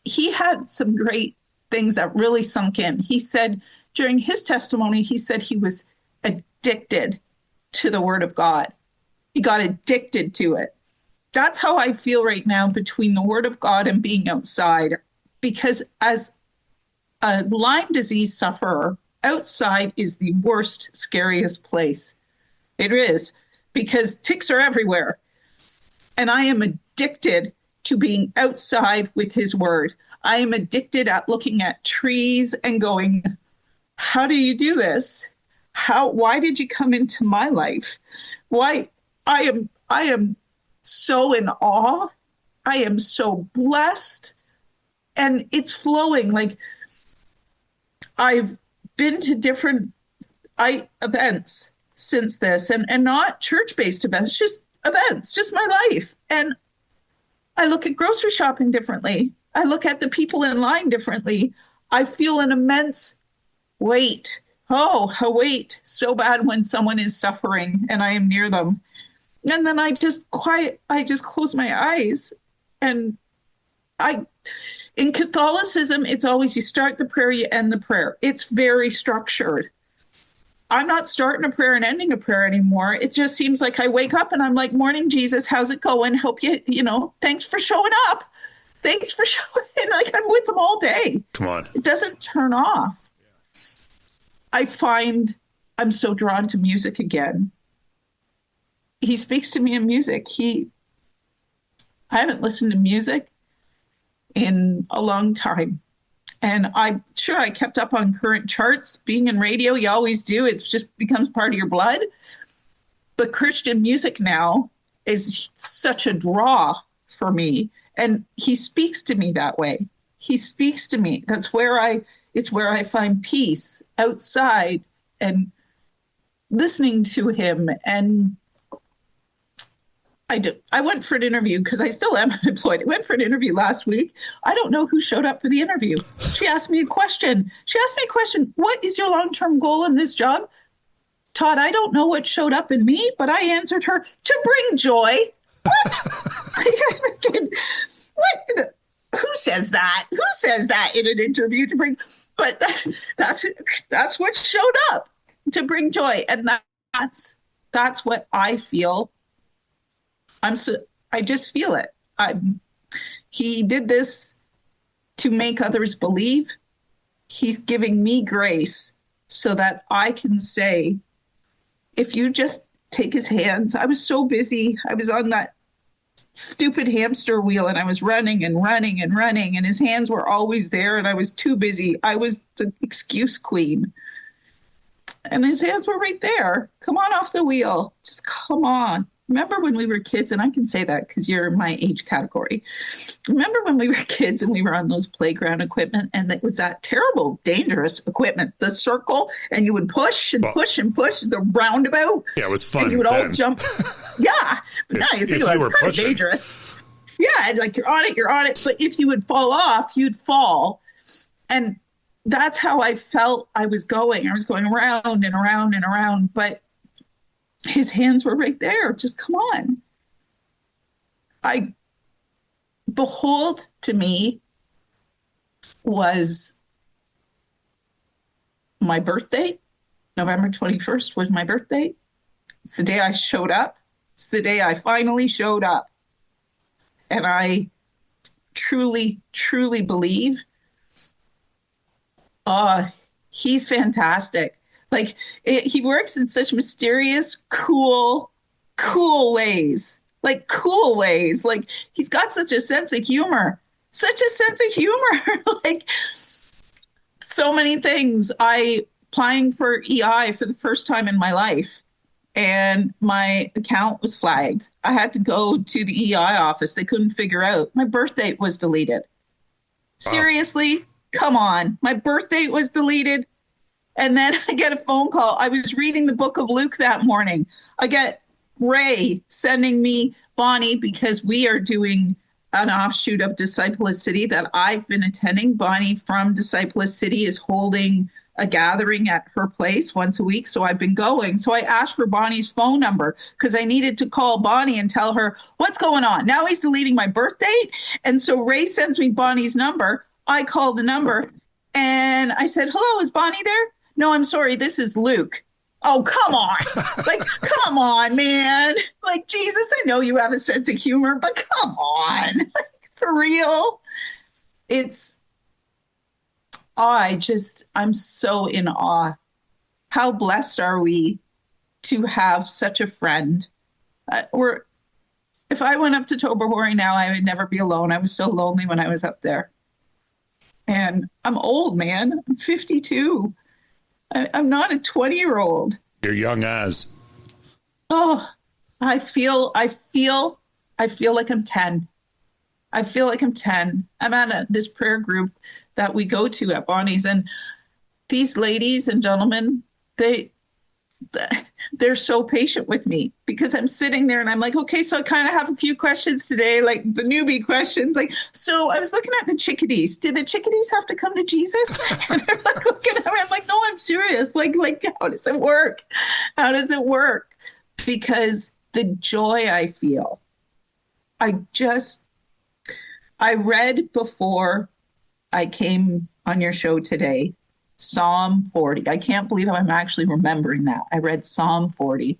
he had some great things that really sunk in. He said during his testimony, he said he was addicted to the Word of God. He got addicted to it. That's how I feel right now between the Word of God and being outside. Because as a Lyme disease sufferer, outside is the worst, scariest place. It is, because ticks are everywhere. And I am addicted to being outside with his word. I am addicted at looking at trees and going, how do you do this? Why did you come into my life? Why? I am so in awe. I am so blessed. And it's flowing. Like, I've been to different events since this, and not church-based events, just events, just my life. And I look at grocery shopping differently. I look at the people in line differently. I feel an immense weight. Oh, a weight so bad when someone is suffering and I am near them. And then I just close my eyes. And in Catholicism, it's always you start the prayer, you end the prayer. It's very structured. I'm not starting a prayer and ending a prayer anymore. It just seems like I wake up and I'm like, morning, Jesus, how's it going? Hope you thanks for showing up. Thanks for showing. Like, I'm with him all day. Come on. It doesn't turn off. I find I'm so drawn to music again. He speaks to me in music. I haven't listened to music in a long time. And I'm sure I kept up on current charts. Being in radio, you always do. It just becomes part of your blood. But Christian music now is such a draw for me. And he speaks to me that way. He speaks to me. It's where I find peace, outside and listening to him. And I went for an interview because I still am unemployed. I went for an interview last week. I don't know who showed up for the interview. She asked me a question. What is your long-term goal in this job? Todd, I don't know what showed up in me, but I answered her, to bring joy. What? What? Who says that? Who says that in an interview to bring? But that's what showed up, to bring joy. And that's what I feel. I just feel it. He did this to make others believe. He's giving me grace so that I can say, if you just take his hands. I was so busy. I was on that stupid hamster wheel and I was running and running and running, and his hands were always there and I was too busy. I was the excuse queen. And his hands were right there. Come on off the wheel. Just come on. Remember when we were kids, and I can say that because you're in my age category. Remember when we were kids and we were on those playground equipment, and it was that terrible, dangerous equipment, the circle, and you would push and push and push the roundabout. Yeah, it was fun. And you would all jump. Yeah. But now you think it was kind of dangerous. Yeah, like you're on it. But if you would fall off, you'd fall. And that's how I felt I was going. I was going around and around and around, but his hands were right there. Just come on. Behold to me was my birthday. November 21st was my birthday. It's the day I showed up. It's the day I finally showed up. And I truly, truly believe he's fantastic. Like, he works in such mysterious, cool ways. Like, cool ways. Like, he's got such a sense of humor. Like, so many things. Applying for EI for the first time in my life, and my account was flagged. I had to go to the EI office. They couldn't figure out. My birth date was deleted. Wow. Seriously? Come on. My birth date was deleted. And then I get a phone call. I was reading the book of Luke that morning. I get Ray sending me Bonnie, because we are doing an offshoot of Discipleless City that I've been attending. Bonnie from Discipleless City is holding a gathering at her place once a week. So I've been going. So I asked for Bonnie's phone number because I needed to call Bonnie and tell her what's going on. Now he's deleting my birth date. And so Ray sends me Bonnie's number. I called the number and I said, hello, is Bonnie there? No, I'm sorry. This is Luke. Oh, come on. Like, come on, man. Like, Jesus, I know you have a sense of humor, but come on. Like, for real. I'm so in awe. How blessed are we to have such a friend? If I went up to Tobermory now, I would never be alone. I was so lonely when I was up there. And I'm old, man. I'm 52. I'm not a 20-year-old. You're young as. Oh, I feel like I'm 10. I feel like I'm 10. I'm at this prayer group that we go to at Bonnie's, and these ladies and gentlemen, they're so patient with me because I'm sitting there and I'm like, okay, so I kind of have a few questions today, like the newbie questions. Like, so I was looking at the chickadees. Did the chickadees have to come to Jesus? And they're like looking at me. I'm like, no, I'm serious. Like, how does it work? How does it work? Because the joy I feel, I read before I came on your show today, Psalm 40. I can't believe I'm actually remembering that. I read Psalm 40.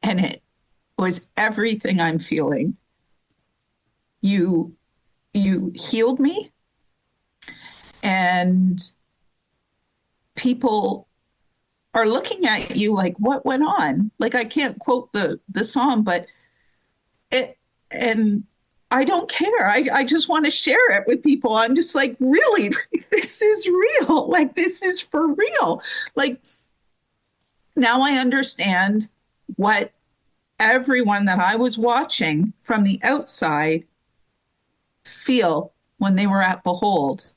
And it was everything I'm feeling. You you healed me, and people are looking at you like, what went on? Like, I can't quote the song, but it, and I don't care. I just want to share it with people. I'm just like, really, this is real. Like, this is for real. Like, now I understand what everyone that I was watching from the outside feel when they were at Behold.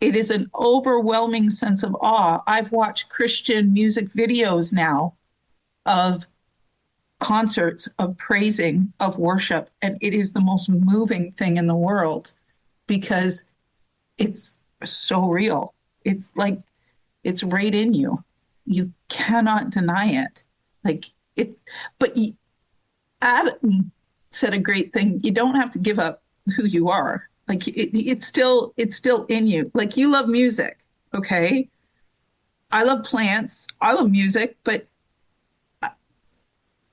It is an overwhelming sense of awe. I've watched Christian music videos now of concerts of praising, of worship, and it is the most moving thing in the world because it's so real. It's like it's right in you. You cannot deny it. Like it's, but Adam said a great thing. You don't have to give up who you are. Like it's still in you. Like you love music, okay? I love plants. I love music, but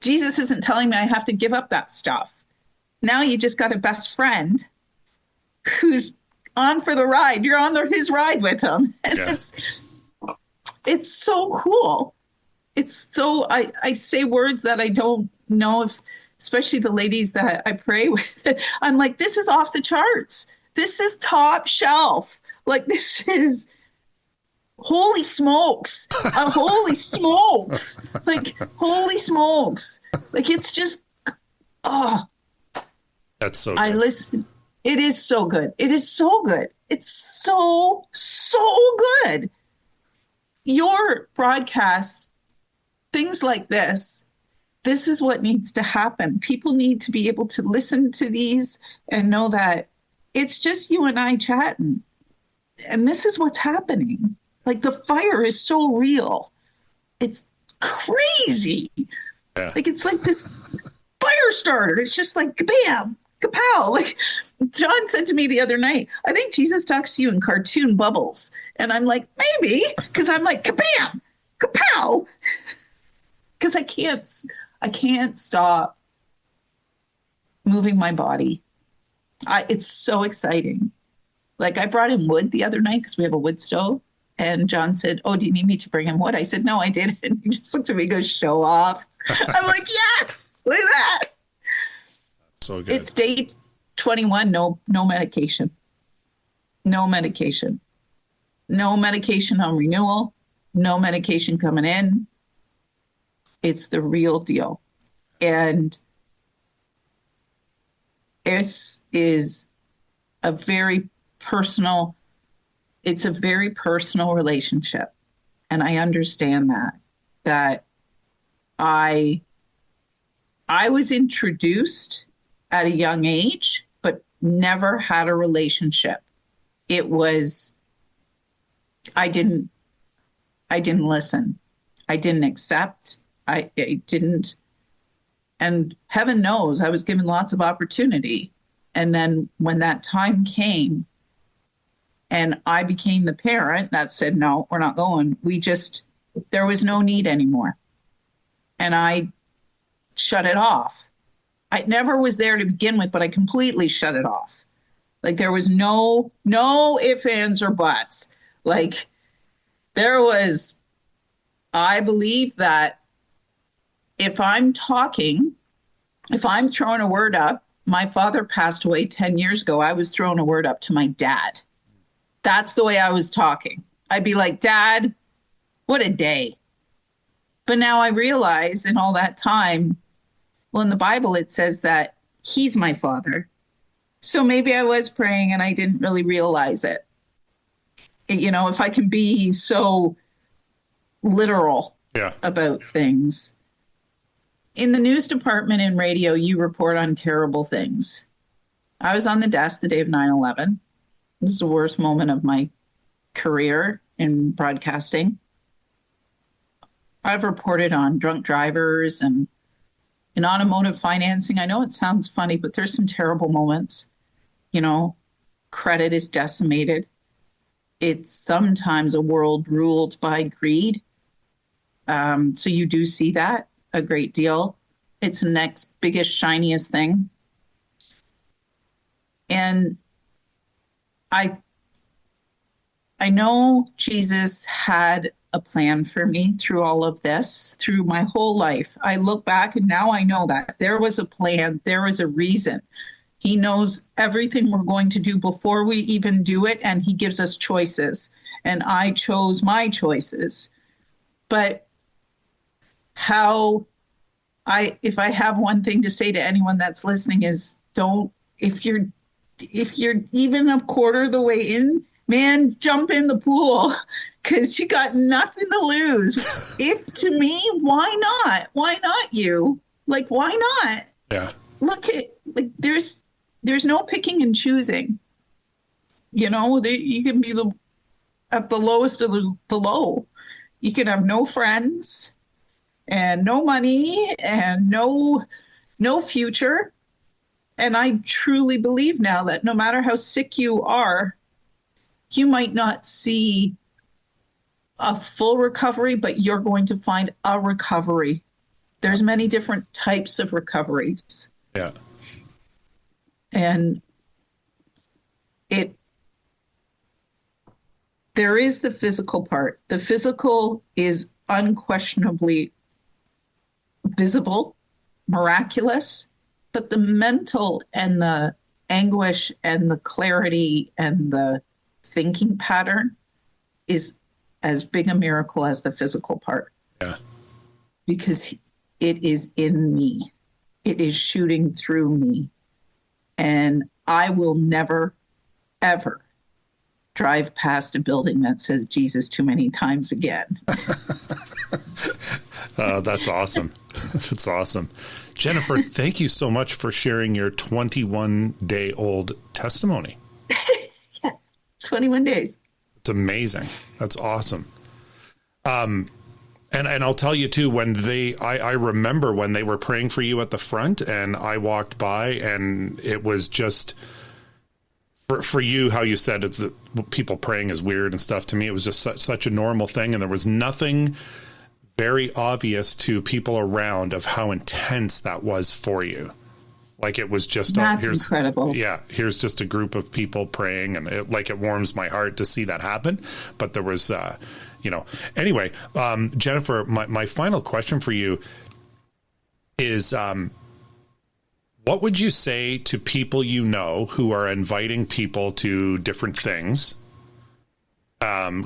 Jesus isn't telling me I have to give up that stuff. Now you just got a best friend who's on for the ride. You're on his ride with him. And Yeah. it's so cool. It's so I say words that I don't know if, especially the ladies that I pray with. I'm like, this is off the charts. This is top shelf. Like this is holy smokes. Holy smokes. Like holy smokes. Like it's just oh, That's so I good. listen. It is so good. It is so good. It's so good. Your broadcast, things like this is what needs to happen. People need to be able to listen to these and know that it's just you and I chatting. And this is what's happening. Like the fire is so real. It's crazy. Yeah. Like it's like this fire starter. It's just like bam, kapow. Like John said to me the other night, I think Jesus talks to you in cartoon bubbles. And I'm like, maybe, because I'm like, kabam, kapow. Because I can't stop moving my body. It's so exciting. Like I brought him wood the other night because we have a wood stove. And John said, oh, do you need me to bring him wood? I said, no, I didn't. And he just looked at me and goes, show off. I'm like, yes, look at that. So good. It's day 21, no medication. No medication. No medication on renewal. No medication coming in. It's the real deal. And it is a very personal, it's a very personal relationship. And I understand that I was introduced at a young age, but never had a relationship. It was, I didn't listen. I didn't accept. I didn't. And heaven knows I was given lots of opportunity. And then when that time came and I became the parent that said, no, we're not going. There was no need anymore. And I shut it off. I never was there to begin with, but I completely shut it off. Like there was no ifs, ands, or buts. Like there was, I believe that if I'm talking, if I'm throwing a word up, my father passed away 10 years ago. I was throwing a word up to my dad. That's the way I was talking. I'd be like, Dad, what a day. But now I realize in all that time, well, in the Bible, it says that he's my father. So maybe I was praying and I didn't really realize it. You know, if I can be so literal about things. In the news department in radio, you report on terrible things. I was on the desk the day of 9/11. This is the worst moment of my career in broadcasting. I've reported on drunk drivers and in automotive financing. I know it sounds funny, but there's some terrible moments. You know, credit is decimated. It's sometimes a world ruled by greed. So you do see that a great deal. It's the next biggest, shiniest thing. And I know Jesus had a plan for me through all of this, through my whole life. I look back and now I know that there was a plan, there was a reason. He knows everything we're going to do before we even do it, and he gives us choices. And I chose my choices. But if I have one thing to say to anyone that's listening is if you're even a quarter of the way in, man, jump in the pool because you got nothing to lose. If to me, why not? Why not you? Like, why not? Yeah. Look at, like, there's no picking and choosing. You know, you can be at the lowest of the low. You can have no friends and no money and no future. And I truly believe now that no matter how sick you are, you might not see a full recovery, but you're going to find a recovery. There's many different types of recoveries. Yeah. And there is the physical part. The physical is unquestionably visible, miraculous, but the mental and the anguish and the clarity and the thinking pattern is as big a miracle as the physical part. Yeah. Because it is in me. It is shooting through me. And I will never, ever drive past a building that says Jesus too many times again. That's awesome. That's awesome. Jennifer, thank you so much for sharing your 21-day-old testimony. Yeah, 21 days. It's amazing. That's awesome. And I'll tell you too, when I remember when they were praying for you at the front and I walked by and it was just for you, how you said it's people praying is weird and stuff. To me, it was just such a normal thing. And there was nothing very obvious to people around of how intense that was for you. Like it was just, that's incredible. Yeah. Here's just a group of people praying and it warms my heart to see that happen. But there was, anyway, Jennifer, my final question for you is, what would you say to people who are inviting people to different things,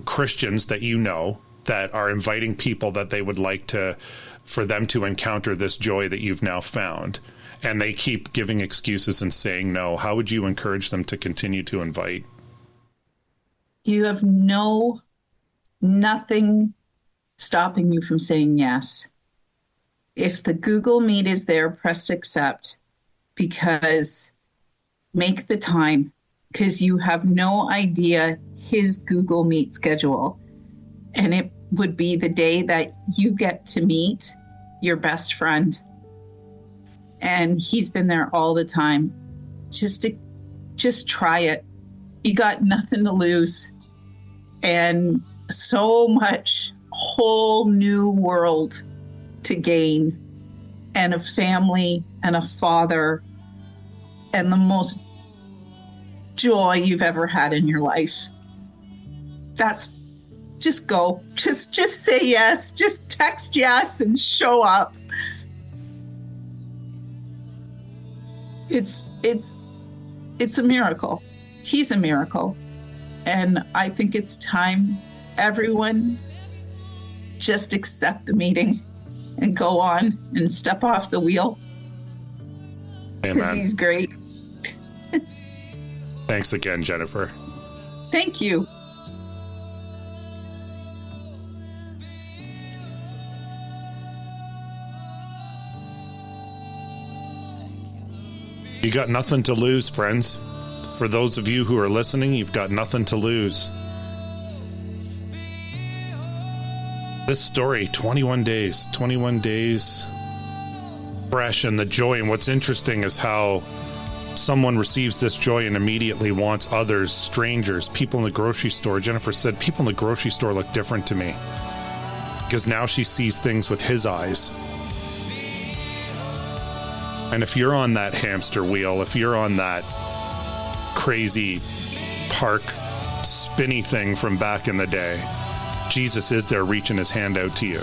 Christians that are inviting people that they would like for them to encounter this joy that you've now found, and they keep giving excuses and saying no? How would you encourage them to continue to invite? You have nothing stopping you from saying yes. If the Google Meet is there, press accept, because make the time, because you have no idea his Google Meet schedule. And it would be the day that you get to meet your best friend. And he's been there all the time. Just try it. You got nothing to lose. And so much whole new world to gain, and a family and a father and the most joy you've ever had in your life. Just go. Just say yes. Just text yes and show up. It's a miracle. He's a miracle. And I think it's time everyone just accept the meeting and go on and step off the wheel. Because he's great. Thanks again, Jennifer. Thank you. You got nothing to lose, friends. For those of you who are listening, you've got nothing to lose. This story, 21 days fresh, and the joy. And what's interesting is how someone receives this joy and immediately wants others, strangers, people in the grocery store. Jennifer said, people in the grocery store look different to me because now she sees things with his eyes. And if you're on that hamster wheel, if you're on that crazy park spinny thing from back in the day. Jesus is there reaching his hand out to you.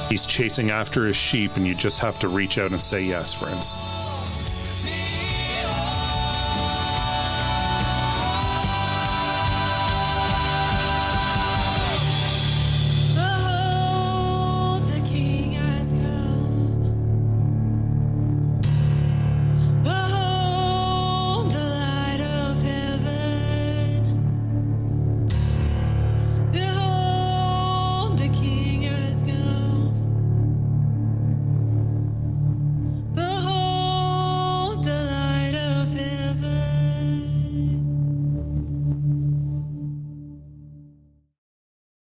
He's chasing after his sheep, and you just have to reach out and say yes, friends.